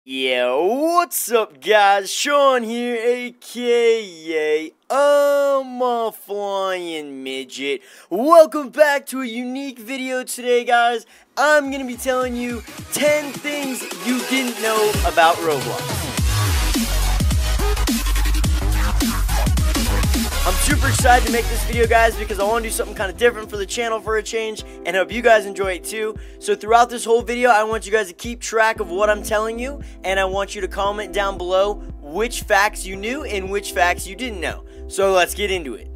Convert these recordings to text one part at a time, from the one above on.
Yeah, what's up guys? Sean here, aka ImaFlyNmidget. Welcome back to a unique video today, guys. I'm gonna be telling you 10 things you didn't know about Roblox. I'm super excited to make this video, guys, because I want to do something kind of different for the channel for a change, and hope you guys enjoy it too. So throughout this whole video, I want you guys to keep track of what I'm telling you, and I want you to comment down below which facts you knew and which facts you didn't know. So let's get into it.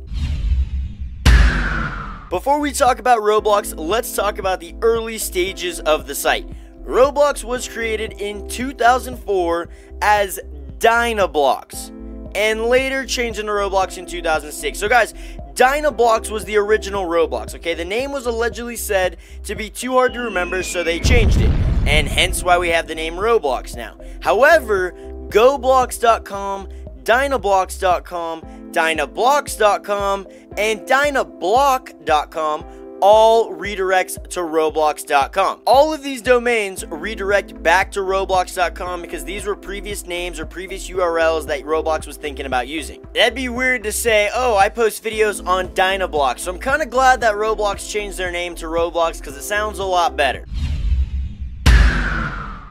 Before we talk about Roblox, let's talk about the early stages of the site. Roblox was created in 2004 as Dynablox, and later changed into Roblox in 2006. So guys, Dynablox was the original Roblox, okay? The name was allegedly said to be too hard to remember, so they changed it, and hence why we have the name Roblox now. However, GoBlox.com, Dynablox.com, Dynablocks.com, and Dynablock.com all redirects to Roblox.com. All of these domains redirect back to Roblox.com because these were previous names or previous URLs that Roblox was thinking about using. That'd be weird to say, oh, I post videos on Dynablox. So I'm kind of glad that Roblox changed their name to Roblox because it sounds a lot better.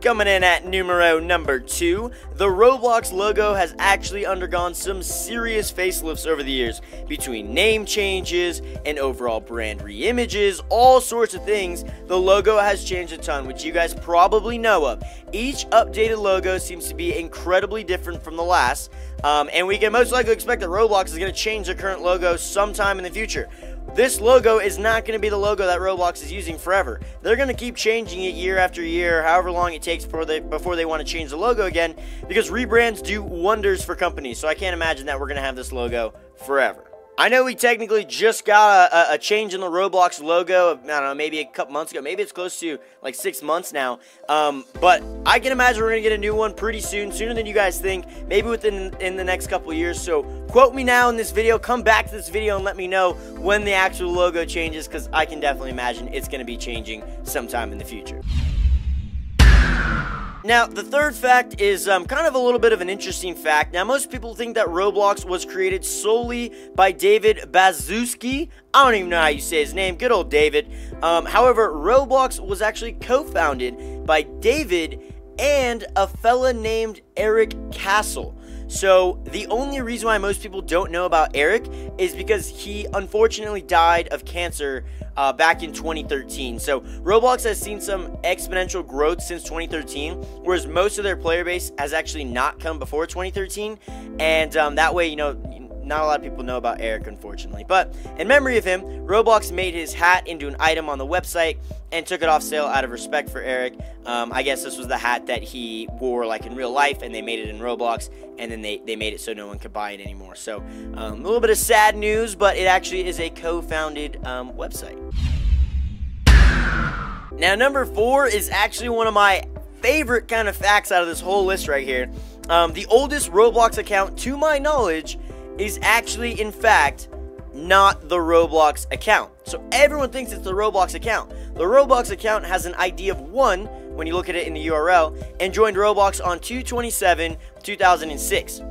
Coming in at number 2, the Roblox logo has actually undergone some serious facelifts over the years, between name changes and overall brand reimages, all sorts of things. The logo has changed a ton, which you guys probably know of. Each updated logo seems to be incredibly different from the last, and we can most likely expect that Roblox is going to change their current logo sometime in the future. This logo is not going to be the logo that Roblox is using forever. They're going to keep changing it year after year, however long it takes before they want to change the logo again, because rebrands do wonders for companies, so I can't imagine that we're going to have this logo forever. I know we technically just got a change in the Roblox logo, I don't know, maybe a couple months ago. Maybe it's close to like 6 months now. But I can imagine we're going to get a new one pretty soon, sooner than you guys think, maybe in the next couple of years. So quote me now in this video, come back to this video and let me know when the actual logo changes, because I can definitely imagine it's going to be changing sometime in the future. Now, the third fact is kind of a little bit of an interesting fact. Now, most people think that Roblox was created solely by David Baszucki. I don't even know how you say his name. Good old David. However, Roblox was actually co-founded by David and a fella named Eric Castle. So, the only reason why most people don't know about Eric is because he unfortunately died of cancer back in 2013. So, Roblox has seen some exponential growth since 2013, whereas most of their player base has actually not come before 2013. And that way, you know, not a lot of people know about Eric, unfortunately. But in memory of him, Roblox made his hat into an item on the website and took it off sale out of respect for Eric. I guess this was the hat that he wore like in real life, and they made it in Roblox, and then they made it so no one could buy it anymore. So a little bit of sad news, but it actually is a co-founded website. Now, number 4 is actually one of my favorite kind of facts out of this whole list right here. The oldest Roblox account, to my knowledge, is actually, in fact, not the Roblox account. So everyone thinks it's the Roblox account. The Roblox account has an ID of 1 when you look at it in the URL, and joined Roblox on 2/27/2006.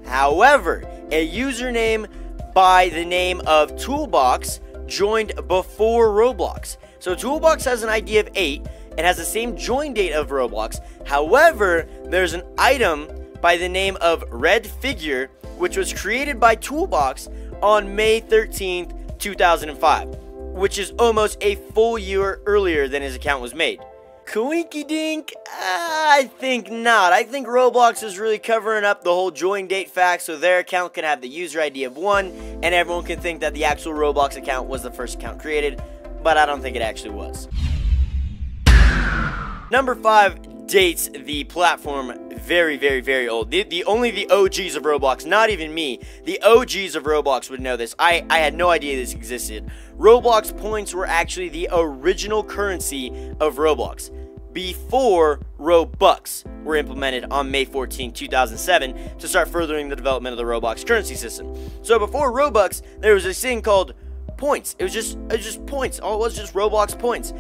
However, a username by the name of Toolbox joined before Roblox. So Toolbox has an ID of 8 and has the same join date of Roblox. However, there's an item by the name of Red Figure, which was created by Toolbox on May 13th, 2005, which is almost a full year earlier than his account was made. Coinky dink? I think not. I think Roblox is really covering up the whole join date fact so their account can have the user ID of 1, and everyone can think that the actual Roblox account was the first account created, but I don't think it actually was. Number 5 dates the platform very, very, very old. Only the OGs of Roblox, not even me, the OGs of Roblox would know this. I had no idea this existed. Roblox Points were actually the original currency of Roblox before Robux were implemented on May 14, 2007 to start furthering the development of the Roblox currency system. So before Robux, there was this thing called Points. It was just points. All it was just Roblox Points.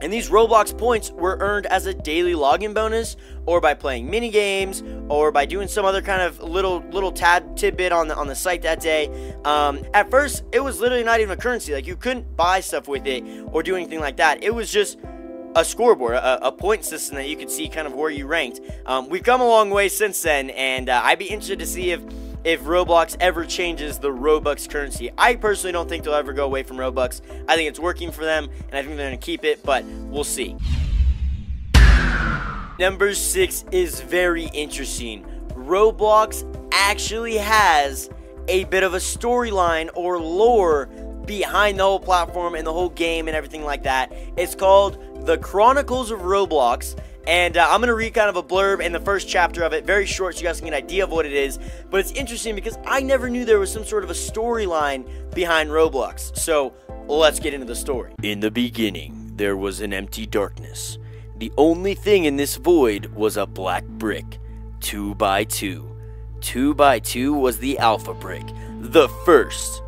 And these Roblox points were earned as a daily login bonus, or by playing mini games, or by doing some other kind of little tidbit on the site that day. At first, it was literally not even a currency. Like, you couldn't buy stuff with it or do anything like that. It was just a scoreboard, a point system that you could see kind of where you ranked. We've come a long way since then, and I'd be interested to see if Roblox ever changes the Robux currency. I personally don't think they'll ever go away from Robux. I think it's working for them, and I think they're going to keep it, but we'll see. Number 6 is very interesting. Roblox actually has a bit of a storyline or lore behind the whole platform and the whole game and everything like that. It's called The Chronicles of Roblox. And I'm going to read kind of a blurb in the first chapter of it, very short, so you guys can get an idea of what it is. But it's interesting because I never knew there was some sort of a storyline behind Roblox. So let's get into the story. In the beginning, there was an empty darkness. The only thing in this void was a black brick, 2 by 2. 2 by 2 was the alpha brick, the first.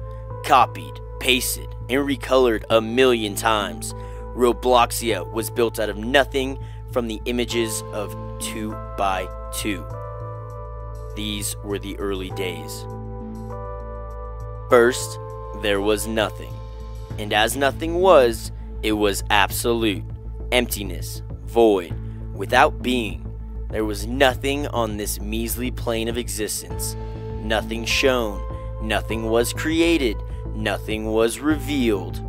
Copied, pasted, and recolored a million times. Robloxia was built out of nothing from the images of 2 by 2. These were the early days. First, there was nothing. And as nothing was, it was absolute. Emptiness, void, without being. There was nothing on this measly plane of existence. Nothing shown. Nothing was created. Nothing was revealed.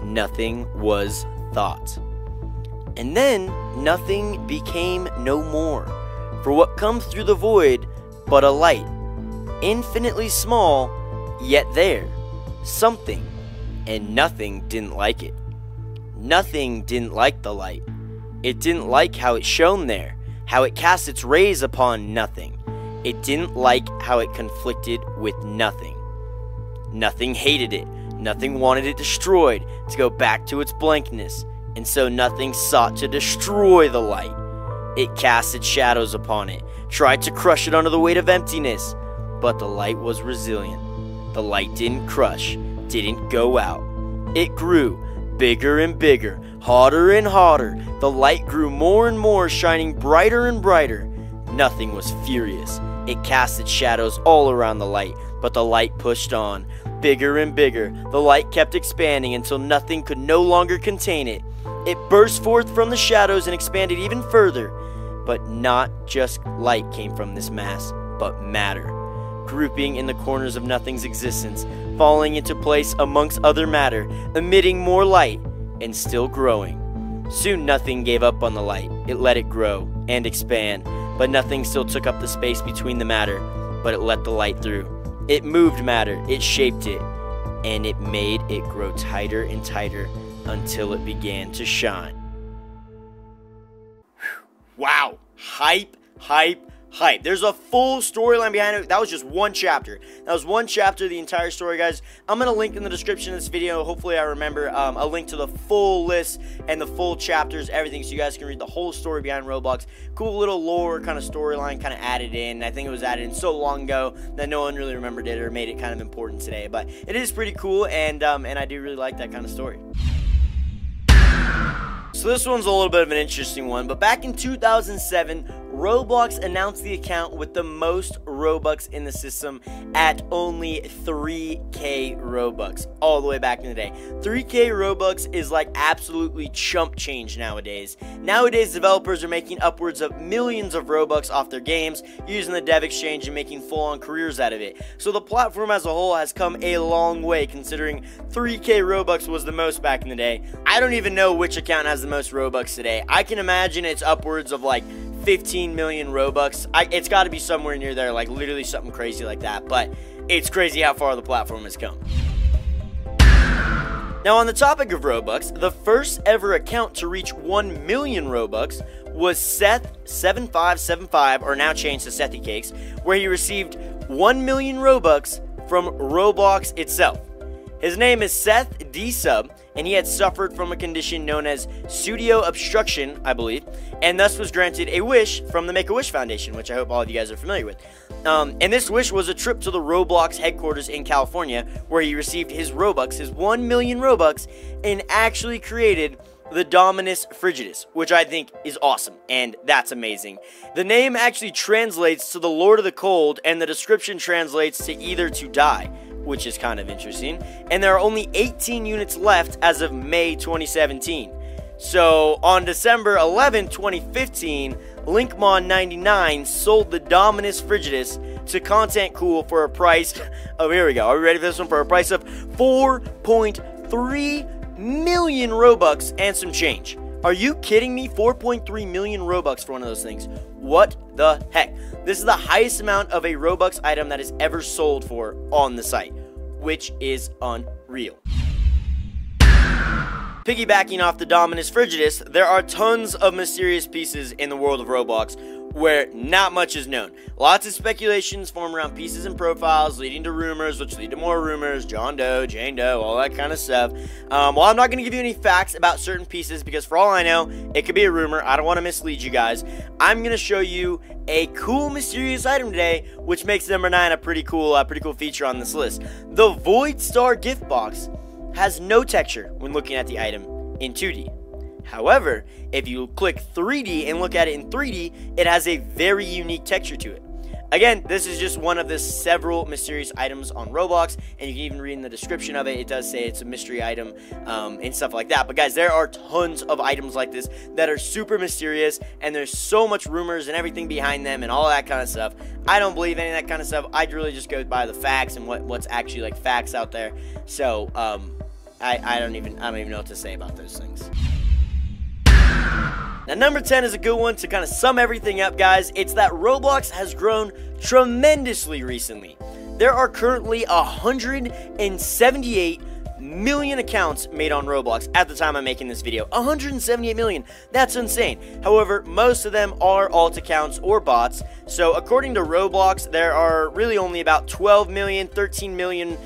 Nothing was thought. And then, nothing became no more. For what comes through the void but a light, infinitely small, yet there, something, and nothing didn't like it. Nothing didn't like the light. It didn't like how it shone there, how it cast its rays upon nothing. It didn't like how it conflicted with nothing. Nothing hated it. Nothing wanted it destroyed, to go back to its blankness. And so nothing sought to destroy the light. It cast its shadows upon it, tried to crush it under the weight of emptiness. But the light was resilient. The light didn't crush, didn't go out. It grew, bigger and bigger, hotter and hotter. The light grew more and more, shining brighter and brighter. Nothing was furious. It cast its shadows all around the light, but the light pushed on, bigger and bigger. The light kept expanding until nothing could no longer contain it. It burst forth from the shadows and expanded even further. But not just light came from this mass, but matter, grouping in the corners of nothing's existence, falling into place amongst other matter, emitting more light, and still growing. Soon nothing gave up on the light. It let it grow and expand, but nothing still took up the space between the matter, but it let the light through. It moved matter, it shaped it, and it made it grow tighter and tighter until it began to shine. Wow, hype, hype, hype. There's a full storyline behind it. That was just one chapter. That was one chapter of the entire story, guys. I'm going to link in the description of this video. Hopefully I remember a link to the full list and the full chapters, everything, so you guys can read the whole story behind Roblox. Cool little lore kind of storyline kind of added in. I think it was added in so long ago that no one really remembered it or made it kind of important today. But it is pretty cool, and I do really like that kind of story. So this one's a little bit of an interesting one, but back in 2007, Roblox announced the account with the most Robux in the system at only 3K Robux, all the way back in the day. 3K Robux is like absolutely chump change nowadays. Nowadays, developers are making upwards of millions of Robux off their games, using the dev exchange and making full-on careers out of it. So the platform as a whole has come a long way, considering 3K Robux was the most back in the day. I don't even know which account has the most Robux today. I can imagine it's upwards of like 15 million Robux. It's got to be somewhere near there, like literally something crazy like that. But it's crazy how far the platform has come. Now, on the topic of Robux, the first ever account to reach 1 million Robux was Seth7575, or now changed to Sethy Cakes, where he received 1 million Robux from Roblox itself. His name is Seth D. Sub, and he had suffered from a condition known as pseudo obstruction, I believe, and thus was granted a wish from the Make-A-Wish Foundation, which I hope all of you guys are familiar with. And this wish was a trip to the Roblox headquarters in California, where he received his Robux, his 1 million Robux, and actually created the Dominus Phryges, which I think is awesome, and that's amazing. The name actually translates to the Lord of the Cold, and the description translates to either to die, which is kind of interesting. And there are only 18 units left as of May 2017. So on December 11, 2015, Linkmon99 sold the Dominus Phryges to Content Cool for a price of, here we go, are we ready for this one? For a price of 4.3 million Robux and some change. Are you kidding me? 4.3 million Robux for one of those things. What the heck? This is the highest amount of a Robux item that is ever sold for on the site, which is unreal. Piggybacking off the Dominus Phryges, there are tons of mysterious pieces in the world of Roblox where not much is known. Lots of speculations form around pieces and profiles, leading to rumors, which lead to more rumors, John Doe, Jane Doe, all that kind of stuff. Well, I'm not going to give you any facts about certain pieces because for all I know, it could be a rumor. I don't want to mislead you guys. I'm going to show you a cool mysterious item today, which makes number 9 a pretty cool feature on this list. The Void Star gift box has no texture when looking at the item in 2D. However, if you click 3D and look at it in 3D, it has a very unique texture to it. Again, this is just one of the several mysterious items on Roblox, and you can even read in the description of it, it does say it's a mystery item and stuff like that. But guys, there are tons of items like this that are super mysterious, and there's so much rumors and everything behind them and all that kind of stuff. I don't believe any of that kind of stuff. I'd really just go by the facts and what's actually like facts out there. So I don't even know what to say about those things. Now, number 10 is a good one to kind of sum everything up, guys. It's that Roblox has grown tremendously recently. There are currently 178 million accounts made on Roblox at the time I'm making this video. 178 million. That's insane. However, most of them are alt accounts or bots. So according to Roblox, there are really only about 12 million, 13 million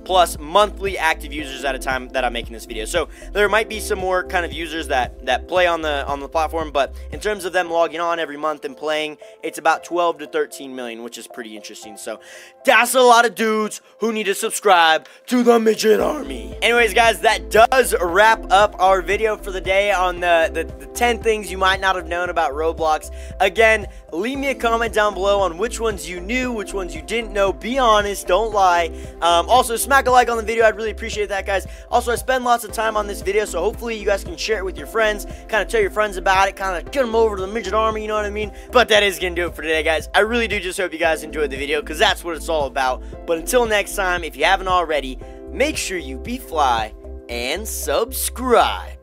plus monthly active users at a time that I'm making this video. So there might be some more kind of users that play on the platform, but in terms of them logging on every month and playing, it's about 12 to 13 million, which is pretty interesting. So that's a lot of dudes who need to subscribe to the Midget Army. Anyways, guys, that does wrap up our video for the day on the 10 things you might not have known about Roblox. Again, leave me a comment down below on which ones you knew, which ones you didn't know. Be honest, don't lie. Also, smack a like on the video. I'd really appreciate that, guys. Also, I spend lots of time on this video, so hopefully you guys can share it with your friends, kind of tell your friends about it, kind of get them over to the Midget Army, you know what I mean? But that is going to do it for today, guys. I really do just hope you guys enjoyed the video, because that's what it's all about. But until next time, if you haven't already, make sure you be fly and subscribe.